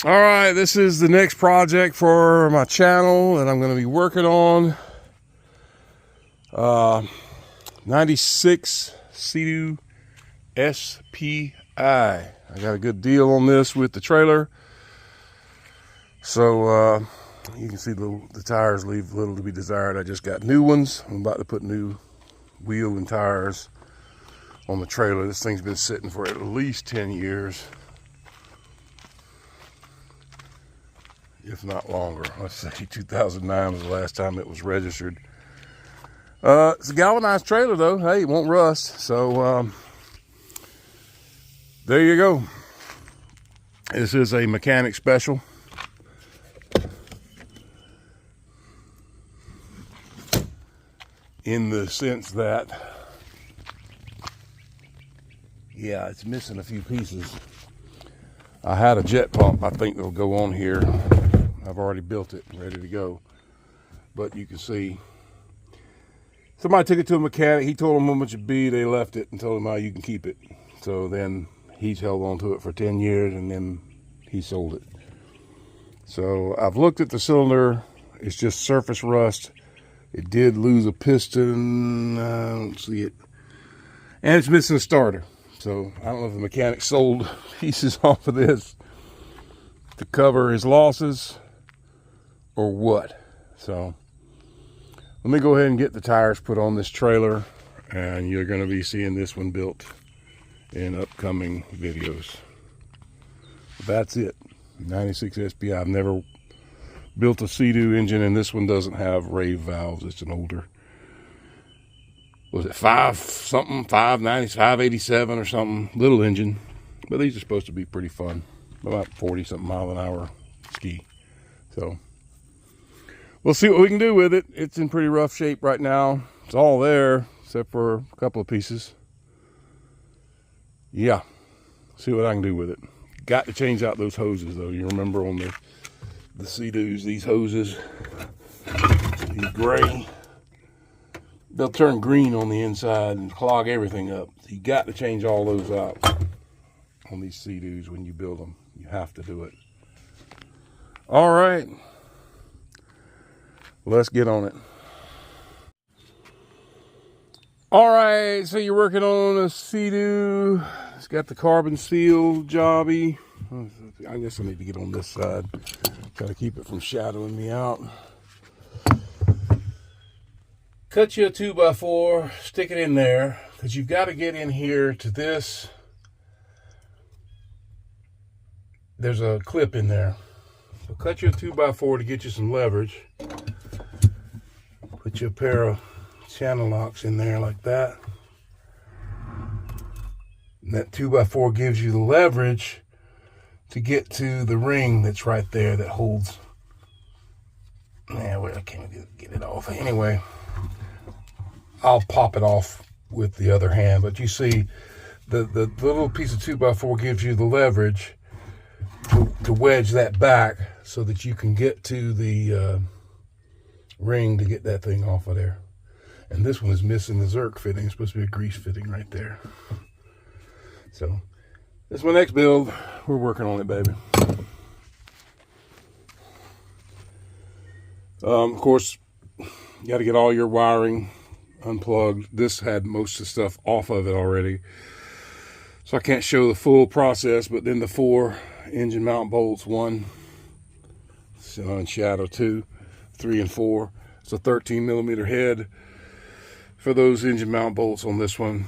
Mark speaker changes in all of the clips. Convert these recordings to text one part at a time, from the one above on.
Speaker 1: All right, this is the next project for my channel that I'm going to be working on. 96 Seadoo SPI. I got a good deal on this with the trailer. So you can see the tires leave little to be desired. I just got new ones. I'm about to put new wheel and tires on the trailer. This thing's been sitting for at least 10 years. If not longer. Let's say 2009 was the last time it was registered. It's a galvanized trailer though. Hey, it won't rust. So there you go. This is a mechanic special. In the sense that, yeah, it's missing a few pieces. I had a jet pump, I think that'll go on here. I've already built it, ready to go. But you can see, somebody took it to a mechanic. He told them how much it'd be. They left it and told him, "Oh, you can keep it." So then he's held on to it for 10 years and then he sold it. So I've looked at the cylinder. It's just surface rust. It did lose a piston. I don't see it. And it's missing a starter. So I don't know if the mechanic sold pieces off of this to cover his losses or what. So let me go ahead and get the tires put on this trailer, and you're going to be seeing this one built in upcoming videos. That's it. 96 SPI. I've never built a Seadoo engine, and this one doesn't have rave valves. It's an older, was it 587 or something, little engine. But these are supposed to be pretty fun, about 40 something mile an hour ski. So we'll see what we can do with it. It's in pretty rough shape right now. It's all there except for a couple of pieces. Yeah, see what I can do with it. Got to change out those hoses though. You remember on the Seadoos, these hoses, these gray, they'll turn green on the inside and clog everything up. You got to change all those out on these Seadoos when you build them. You have to do it. All right, let's get on it. All right, so you're working on a Seadoo. It's got the carbon steel jobby. I guess I need to get on this side. Gotta keep it from shadowing me out. Cut you a 2x4, stick it in there, because you've got to get in here to this. There's a clip in there. So cut you a 2x4 to get you some leverage. Put you a pair of channel locks in there like that. And that 2x4 gives you the leverage to get to the ring that's right there that holds. Yeah, well, I can't get it off. Anyway, I'll pop it off with the other hand. But you see, the little piece of 2x4 gives you the leverage to wedge that back so that you can get to the ring to get that thing off of there. And this one is missing the Zerk fitting. It's supposed to be a grease fitting right there. So this is my next build. We're working on it, baby. Of course, you got to get all your wiring unplugged. This had most of the stuff off of it already, so I can't show the full process. But then the 4 engine mount bolts, 1 and shadow, 2, 3, and 4. It's a 13mm head for those engine mount bolts on this one.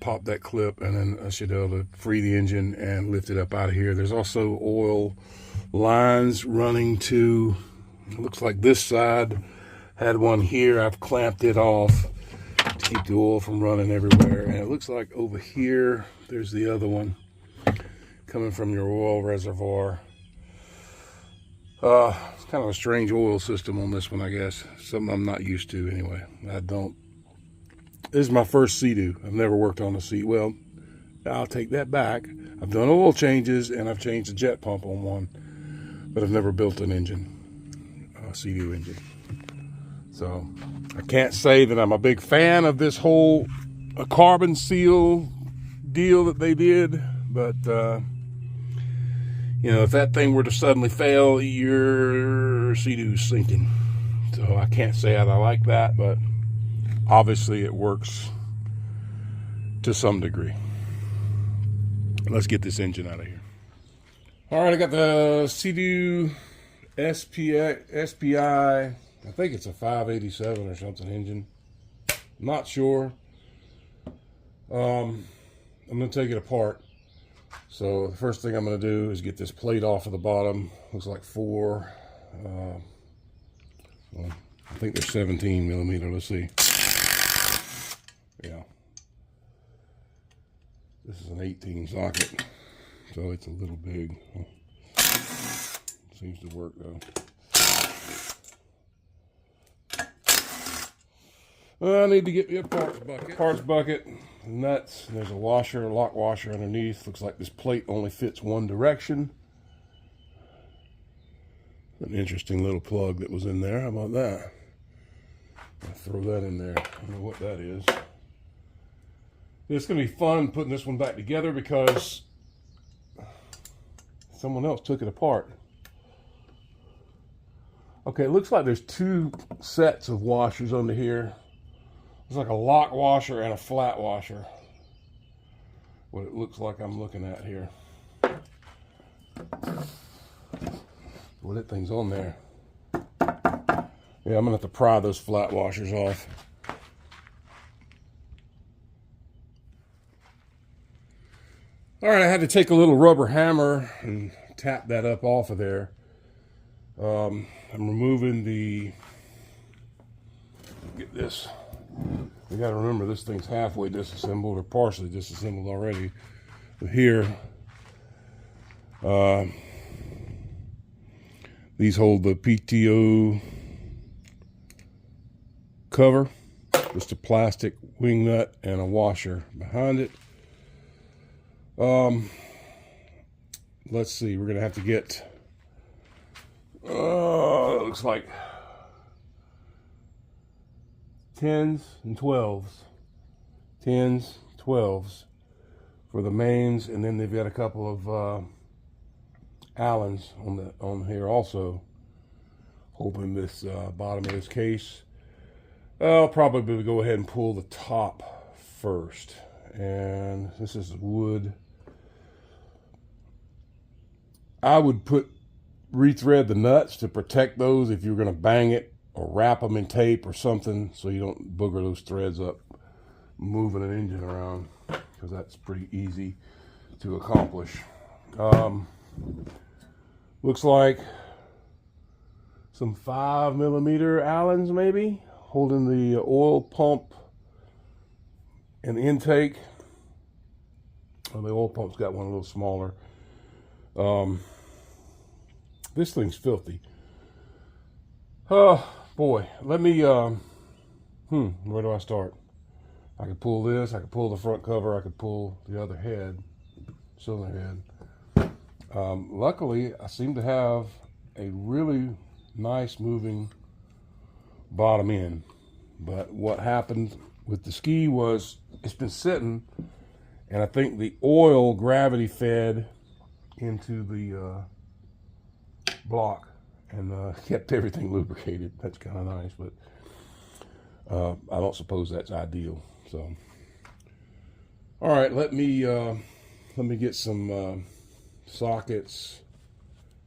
Speaker 1: Pop that clip, and then I should be able to free the engine and lift it up out of here. There's also oil lines running to, it looks like this side had one here. I've clamped it off to keep the oil from running everywhere. And it looks like over here, there's the other one coming from your oil reservoir. It's kind of a strange oil system on this one, I guess. Something I'm not used to anyway. This is my first Seadoo. I've never worked on a Seadoo. Well, I'll take that back. I've done oil changes and I've changed the jet pump on one, but I've never built an engine, a Seadoo engine. So I can't say that I'm a big fan of this whole carbon seal deal that they did, but You know, if that thing were to suddenly fail, your Seadoo's sinking. So I can't say that I like that, but obviously it works to some degree. Let's get this engine out of here. All right, I got the Seadoo SPI. I think it's a 587 or something engine. I'm not sure. I'm going to take it apart. So the first thing I'm going to do is get this plate off of the bottom. Looks like 4. Well, I think they're 17 millimeter. Let's see. Yeah. This is an 18 socket, so it's a little big. Seems to work though. Well, I need to get me a parts bucket. Nuts. And there's a washer, a lock washer underneath. Looks like this plate only fits one direction. An interesting little plug that was in there. How about that? I'll throw that in there. I don't know what that is. It's going to be fun putting this one back together because someone else took it apart. Okay, it looks like there's 2 sets of washers under here. It's like a lock washer and a flat washer. What it looks like I'm looking at here. Well, that thing's on there. Yeah, I'm gonna have to pry those flat washers off. All right, I had to take a little rubber hammer and tap that up off of there. I'm removing the, get this. You got to remember this thing's halfway disassembled or partially disassembled already. But here, these hold the PTO cover, just a plastic wing nut and a washer behind it. Let's see, we're gonna have to get, it looks like 10s and 12s. 10s, 12s for the mains, and then they've got a couple of Allens on here also, holding this bottom of this case. I'll probably go ahead and pull the top first. And this is wood. I would rethread the nuts to protect those if you're going to bang it or wrap them in tape or something so you don't booger those threads up moving an engine around, because that's pretty easy to accomplish. Looks like some 5mm Allens maybe holding the oil pump and the intake. Well, the oil pump's got one a little smaller. This thing's filthy. Oh boy, let me, where do I start? I could pull this, I could pull the front cover, I could pull the other head, cylinder head. Luckily, I seem to have a really nice moving bottom end. But what happened with the ski was it's been sitting, and I think the oil gravity fed into the block and kept everything lubricated. That's kind of nice, but I don't suppose that's ideal. So, all right, let me get some sockets,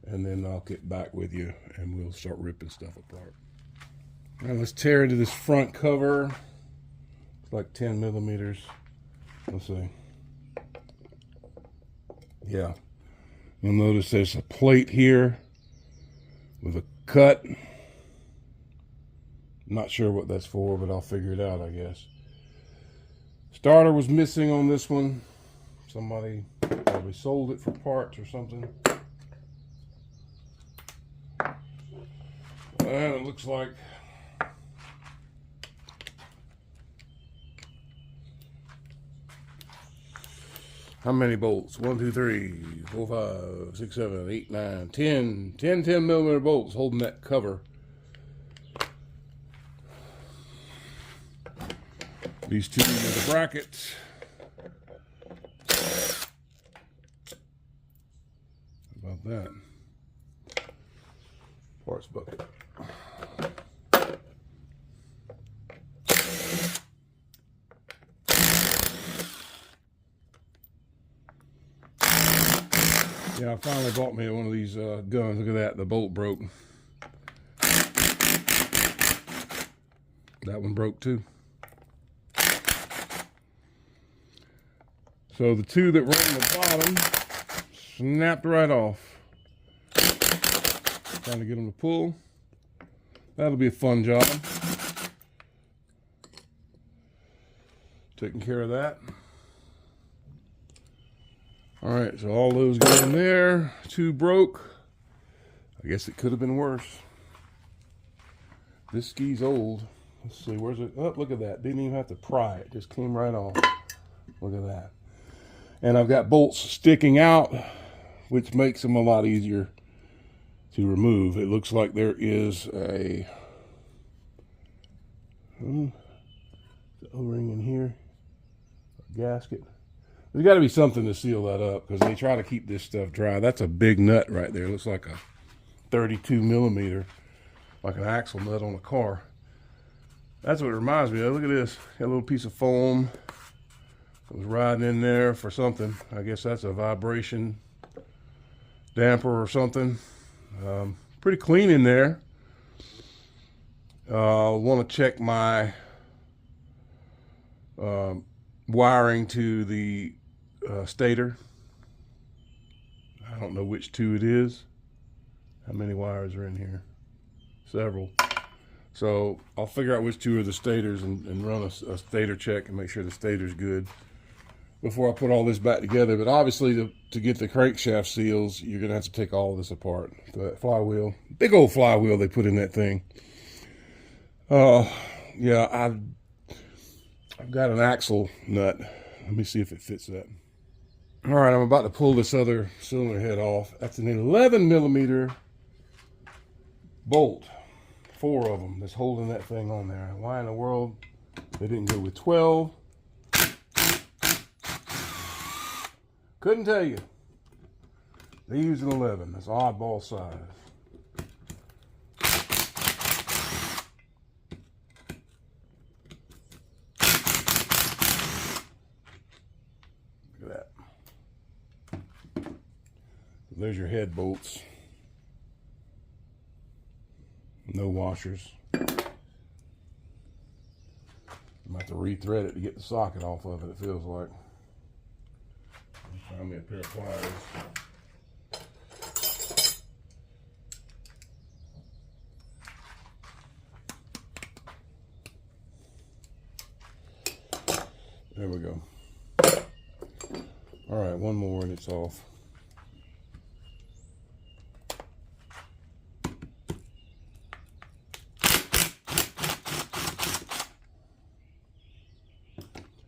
Speaker 1: and then I'll get back with you, and we'll start ripping stuff apart. All right, let's tear into this front cover. It's like 10mm. Let's see. Yeah, you'll notice there's a plate here with a cut. Not sure what that's for, but I'll figure it out, I guess. Starter was missing on this one. Somebody probably sold it for parts or something. And it looks like how many bolts? 1, 2, 3, 4, 5, 6, 7, 8, 9, 10. 10mm bolts holding that cover. These two are the brackets. about that? Parts bucket. Yeah, I finally bought me one of these guns. Look at that, the bolt broke. That one broke too. So the two that were on the bottom snapped right off. Trying to get them to pull. That'll be a fun job. Taking care of that. All right, so all those go in there. Two broke. I guess it could have been worse. This ski's old. Let's see, where's it? Oh, look at that. Didn't even have to pry it. Just came right off. Look at that. And I've got bolts sticking out, which makes them a lot easier to remove. It looks like there is a O-ring in here, a gasket. There's got to be something to seal that up because they try to keep this stuff dry. That's a big nut right there. It looks like a 32 millimeter, like an axle nut on a car. That's what it reminds me of. Look at this. Got a little piece of foam. It was riding in there for something. I guess that's a vibration damper or something. Pretty clean in there. Want to check my wiring to the stator. I don't know which two it is. How many wires are in here? Several. So I'll figure out which two are the stators and run a stator check and make sure the stator's good before I put all this back together. But obviously to get the crankshaft seals, you're gonna have to take all of this apart. The flywheel, big old flywheel they put in that thing. Yeah, I've got an axle nut. Let me see if it fits that. All right, I'm about to pull this other cylinder head off. That's an 11 millimeter bolt. 4 of them that's holding that thing on there. Why in the world they didn't go with 12? Couldn't tell you. They used an 11. That's oddball size. Look at that. There's your head bolts. No washers. I'm about to re-thread it to get the socket off of it, it feels like. Find me a pair of pliers. There we go. All right, one more and it's off.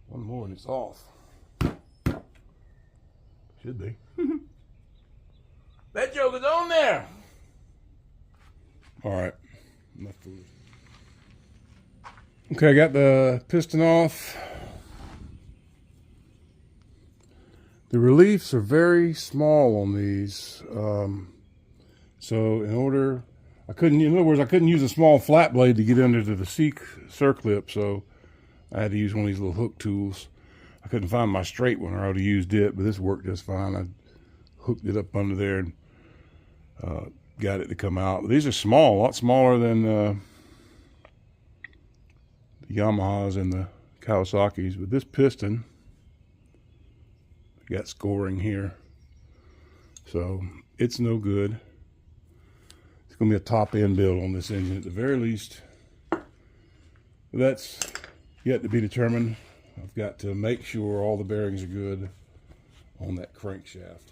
Speaker 1: One more and it's off. Should be. That joker's on there. All right. Enough food. Okay, I got the piston off. The reliefs are very small on these. So in order, in other words, I couldn't use a small flat blade to get under to the circlip, so I had to use one of these little hook tools. I couldn't find my straight one, or I would have used it, but this worked just fine. I hooked it up under there and got it to come out. But these are small, a lot smaller than the Yamahas and the Kawasaki's. But this piston got scoring here, so it's no good. It's going to be a top end build on this engine at the very least. But that's yet to be determined. I've got to make sure all the bearings are good on that crankshaft.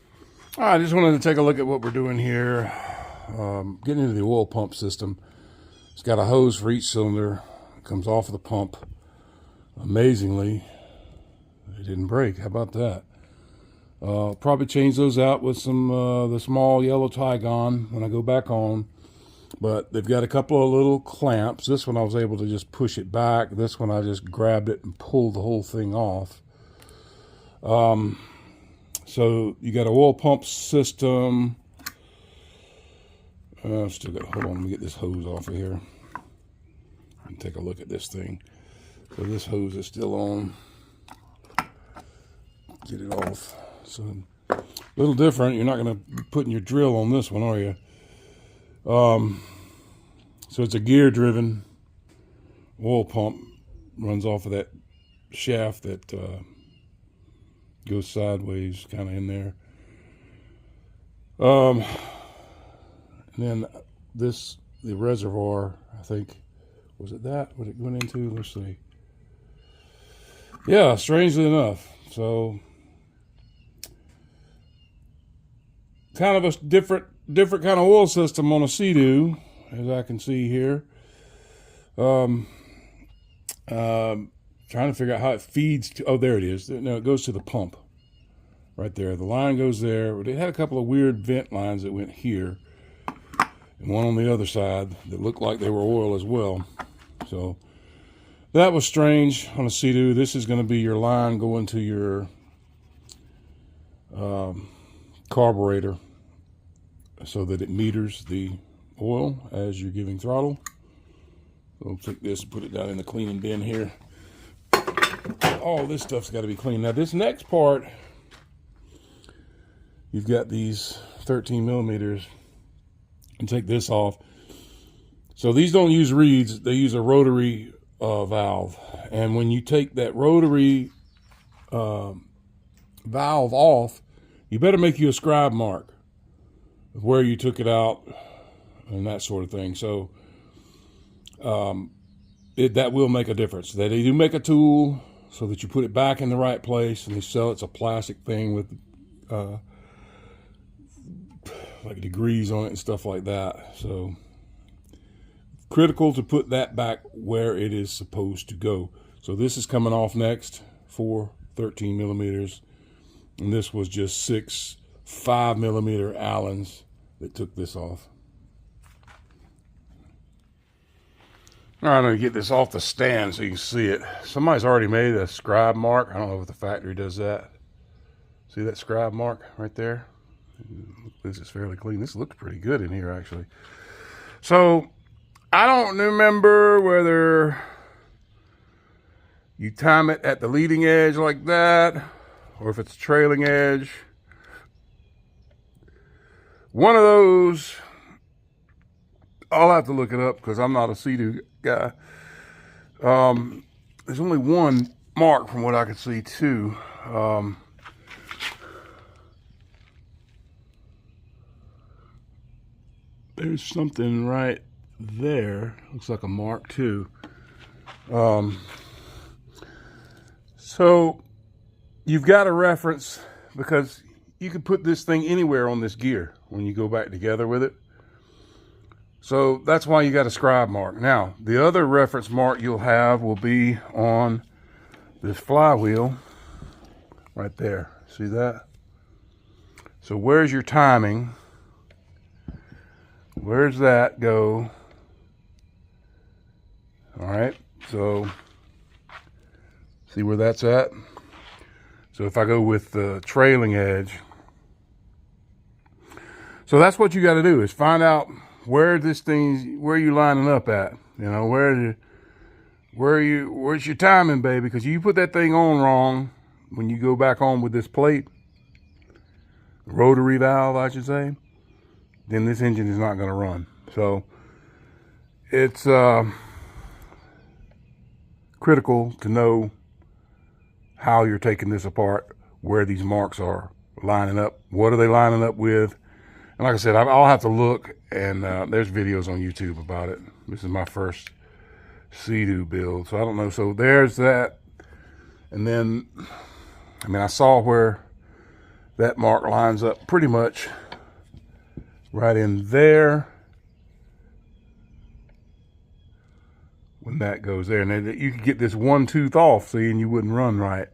Speaker 1: All right, I just wanted to take a look at what we're doing here. Getting into the oil pump system. It's got a hose for each cylinder. It comes off of the pump. Amazingly, it didn't break. How about that? Probably change those out with some the small yellow Tygon when I go back on. But they've got a couple of little clamps. This one I was able to just push it back. This one I just grabbed it and pulled the whole thing off. So you got an oil pump system. I've still got, hold on, let me get this hose off of here and take a look at this thing. So this hose is still on. Get it off. So a little different. You're not going to be putting your drill on this one, are you? So it's a gear driven oil pump, runs off of that shaft that goes sideways kind of in there. And then this, the reservoir, I think, was it that what it went into? Let's see. Yeah, strangely enough. So kind of a different kind of oil system on a Seadoo, as I can see here. Trying to figure out how it feeds to, oh, there it is. No, it goes to the pump right there. The line goes there. It had a couple of weird vent lines that went here and one on the other side that looked like they were oil as well. So that was strange on a Seadoo. This is going to be your line going to your carburetor so that it meters the oil as you're giving throttle. So I'll take this, put it down in the cleaning bin here. All this stuff's got to be cleaned. Now this next part, you've got these 13 millimeters, and take this off. So these don't use reeds, they use a rotary valve. And when you take that rotary valve off, you better make you a scribe mark of where you took it out and that sort of thing. So that will make a difference. They do make a tool so that you put it back in the right place, and they sell it's a plastic thing with like degrees on it and stuff like that. So critical to put that back where it is supposed to go. So this is coming off next for 13 millimeters, and this was just 6 5mm Allens that took this off. All right, I'm going to get this off the stand so you can see it. Somebody's already made a scribe mark. I don't know if the factory does that. See that scribe mark right there? This is fairly clean. This looks pretty good in here, actually. So I don't remember whether you time it at the leading edge like that or if it's a trailing edge. One of those, I'll have to look it up because I'm not a Seadoo guy. There's only one mark from what I can see too. There's something right there. Looks like a mark too. So you've got a reference because you can put this thing anywhere on this gear when you go back together with it. So that's why you got a scribe mark. Now, the other reference mark you'll have will be on this flywheel right there. See that? So where's your timing? Where's that go? All right, so see where that's at? So if I go with the trailing edge, so that's what you got to do is find out where this thing, where you lining up at. You know, where's your timing, baby? Because you put that thing on wrong when you go back on with this plate, rotary valve, I should say, then this engine is not going to run. So it's critical to know how you're taking this apart, where these marks are lining up, what are they lining up with. And like I said, I'll have to look, and there's videos on YouTube about it. This is my first Seadoo build, so I don't know. So there's that. And then, I mean, I saw where that mark lines up pretty much right in there when that goes there. And then you could get this one tooth off, see, and you wouldn't run right.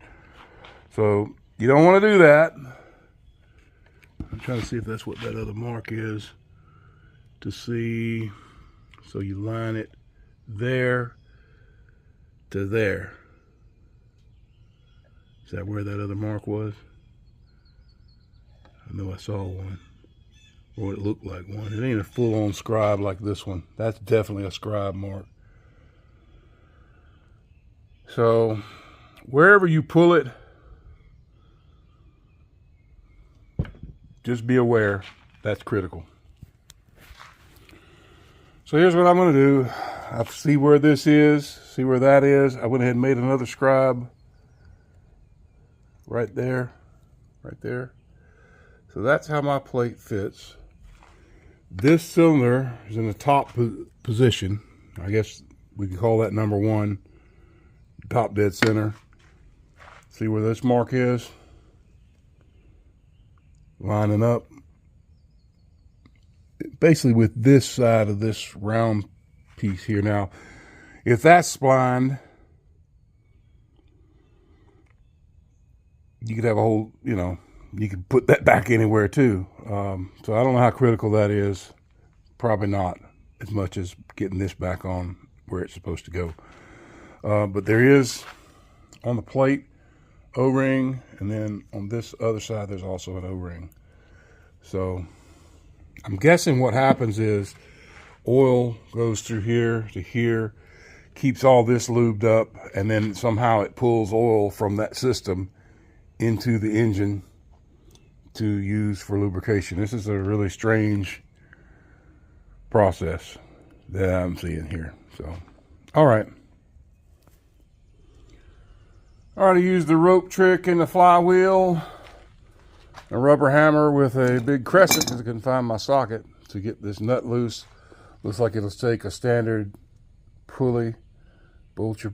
Speaker 1: So you don't want to do that. I'm trying to see if that's what that other mark is to see. So you line it there to there. Is that where that other mark was? I know I saw one. or it looked like one. It ain't a full-on scribe like this one. That's definitely a scribe mark. So wherever you pull it, just be aware that's critical. So here's what I'm going to do. I see where this is, see where that is. I went ahead and made another scribe right there, right there. So that's how my plate fits. This cylinder is in the top position. I guess we could call that number one, top dead center. See where this mark is? Lining up. Basically with this side of this round piece here. Now, if that's splined, you could have a whole, you know, you could put that back anywhere too. So I don't know how critical that is. Probably not as much as getting this back on where it's supposed to go. But there is on the plate O-ring, and then on this other side there's also an O-ring. So I'm guessing what happens is oil goes through here to here, keeps all this lubed up, and then somehow it pulls oil from that system into the engine to use for lubrication. This is a really strange process that I'm seeing here. So, all right. I already used the rope trick in the flywheel, a rubber hammer with a big crescent because I couldn't find my socket to get this nut loose. Looks like it'll take a standard pulley, bolt your,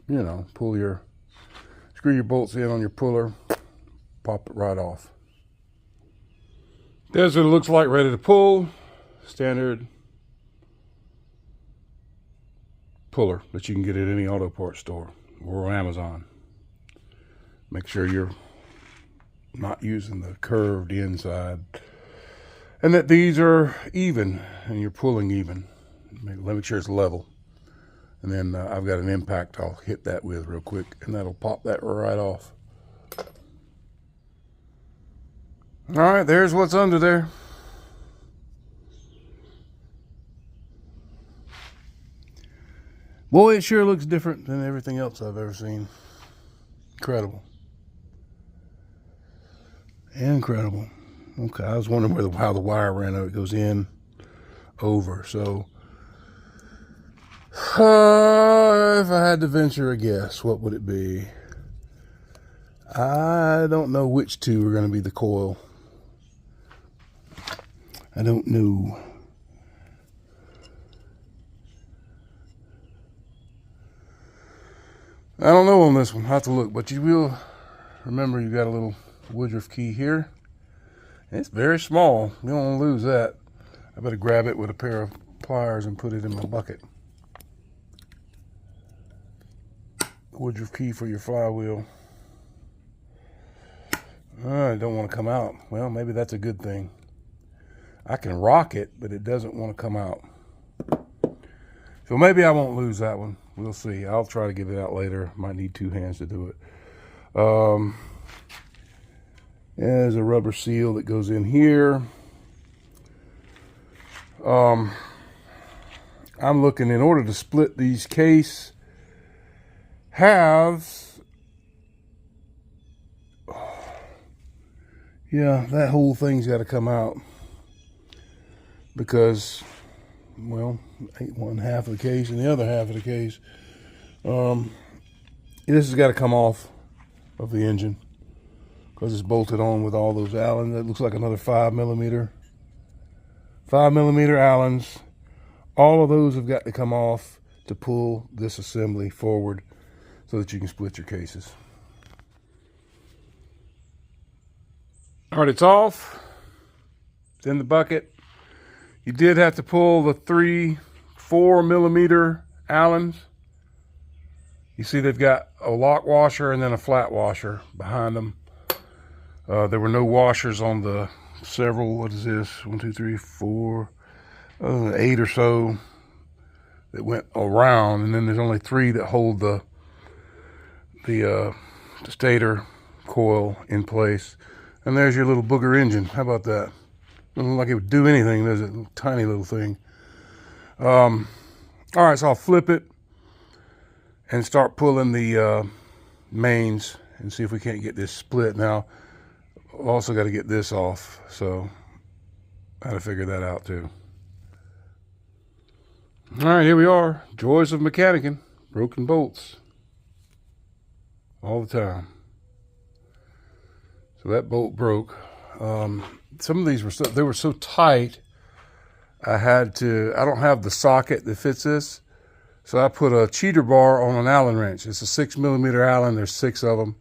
Speaker 1: you know, screw your bolts in on your puller, pop it right off. There's what it looks like ready to pull. Standard puller that you can get at any auto parts store or Amazon. Make sure you're not using the curved inside, and that these are even and you're pulling even. Make sure it's level. And then I've got an impact I'll hit that with real quick, and that'll pop that right off. All right, there's what's under there. Boy, it sure looks different than everything else I've ever seen. Incredible. Incredible. Okay, I was wondering how the wire ran out. It goes in, over. So, if I had to venture a guess, what would it be? I don't know which two are going to be the coil. I don't know. I don't know on this one. I have to look, but you will remember you got a little Woodruff key here. It's very small. You don't want to lose that. I better grab it with a pair of pliers and put it in my bucket. Woodruff key for your flywheel. I don't want to come out. Well, maybe that's a good thing. I can rock it, but it doesn't want to come out. So maybe I won't lose that one. We'll see. I'll try to get it out later. Might need two hands to do it. There's a rubber seal that goes in here. I'm looking, in order to split these case halves, yeah, that whole thing's got to come out because, well, one half of the case and the other half of the case. This has got to come off of the engine because it's bolted on with all those Allens. That looks like another 5mm Allens. All of those have got to come off to pull this assembly forward so that you can split your cases. All right, it's off. It's in the bucket. You did have to pull the 3-4mm Allens. You see they've got a lock washer and then a flat washer behind them. There were no washers on the several, what is this? 1, 2, 3, 4, 8 or so that went around, and then there's only 3 that hold the stator coil in place. And there's your little booger engine. How about that? Doesn't look like it would do anything, does it? Tiny little thing. All right, so I'll flip it and start pulling the mains and see if we can't get this split. Now, I've also got to get this off, so I got to figure that out too. All right, here we are. Joys of mechanicking. Broken bolts. All the time. So that bolt broke. Some of these were so tight, I don't have the socket that fits this, so I put a cheater bar on an Allen wrench. It's a 6mm Allen. There's 6 of them.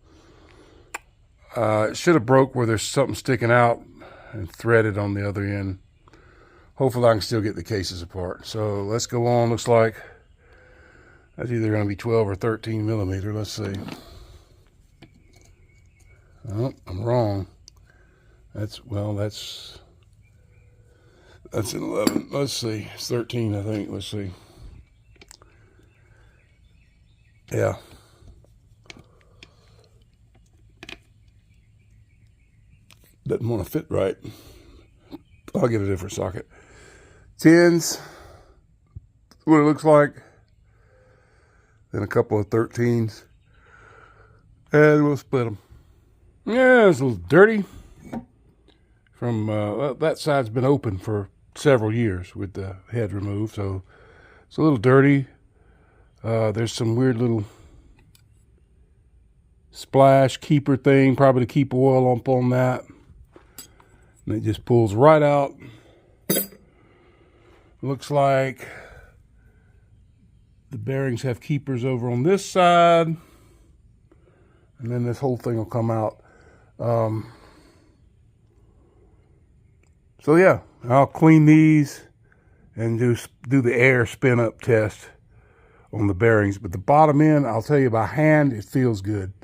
Speaker 1: It should have broke where there's something sticking out and threaded on the other end. Hopefully I can still get the cases apart. So let's go on. Looks like that's either going to be 12 or 13mm. Let's see. Oh, I'm wrong. That's an 11. Let's see. It's 13, I think. Let's see. Yeah. Doesn't want to fit right. I'll get a different socket. 10s. What it looks like. Then a couple of 13s. And we'll split them. Yeah, it's a little dirty. From that side's been open for several years with the head removed, so it's a little dirty. There's some weird little splash keeper thing, probably to keep oil up on that. And it just pulls right out. Looks like the bearings have keepers over on this side, and then this whole thing will come out. So yeah, I'll clean these and do the air spin up test on the bearings. But the bottom end, I'll tell you, by hand, it feels good.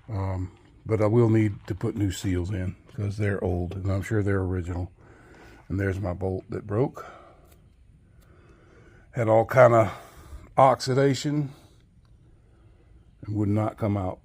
Speaker 1: But I will need to put new seals in because they're old, and I'm sure they're original. And there's my bolt that broke. Had all kind of oxidation and would not come out.